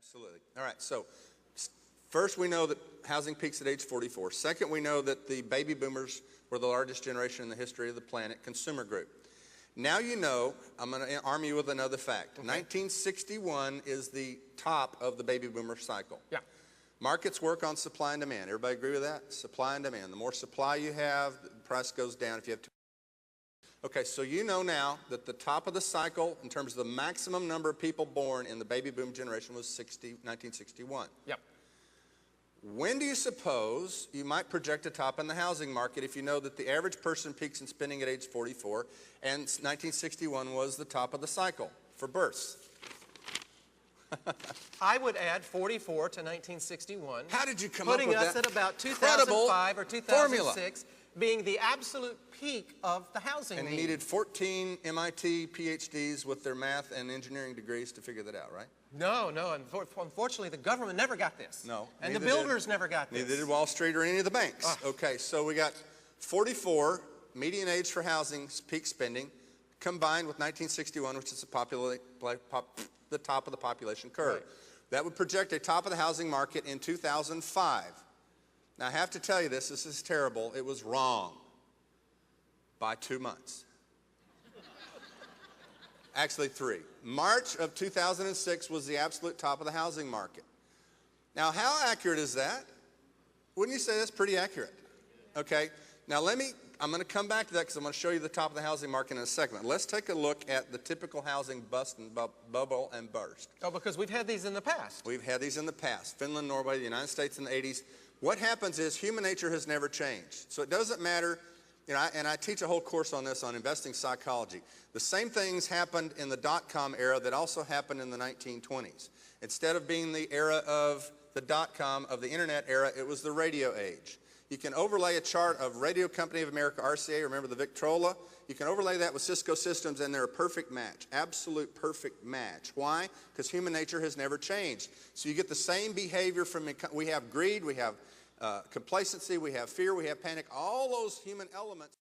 Absolutely. All right, so first we know that housing peaks at age 44. Second, we know that the baby boomers were the largest generation in the history of the planet, consumer group. Now you know, I'm going to arm you with another fact. Okay. 1961 is the top of the baby boomer cycle. Yeah. Markets work on supply and demand. Everybody agree with that? Supply and demand. The more supply you have, the price goes down if you have too. Okay, so you know now that the top of the cycle, in terms of the maximum number of people born in the baby boom generation, was 1961. Yep. When do you suppose you might project a top in the housing market if you know that the average person peaks in spending at age 44 and 1961 was the top of the cycle for births? I would add 44 to 1961. How did you come up with that? Putting us at about 2005 or 2006 formula, being the absolute peak of the housing And need. he needed 14 MIT PhDs with their math and engineering degrees to figure that out, right? No. Unfortunately, the government never got this. No. And the builders never got this. Neither did Wall Street or any of the banks. Okay, so we got 44, median age for housing, peak spending, combined with 1961, which is the top of the population curve. Right. That would project a top of the housing market in 2005. Now, I have to tell you this is terrible. It was wrong by 2 months. Actually, 3. March of 2006 was the absolute top of the housing market. Now, how accurate is that? Wouldn't you say that's pretty accurate? Okay. Now, I'm going to come back to that because I'm going to show you the top of the housing market in a second. Let's take a look at the typical housing bust and bubble and burst. Oh, because we've had these in the past. We've had these in the past. Finland, Norway, the United States in the 80s. What happens is human nature has never changed. So it doesn't matter, and I teach a whole course on this, on investing psychology. The same things happened in the dot-com era that also happened in the 1920s. Instead of being the era of the dot-com, of the internet era, it was the radio age. You can overlay a chart of Radio Company of America, RCA, remember the Victrola? You can overlay that with Cisco Systems and they're a perfect match, absolute perfect match. Why? Because human nature has never changed. So you get the same behavior we have greed, we have complacency, we have fear, we have panic, all those human elements.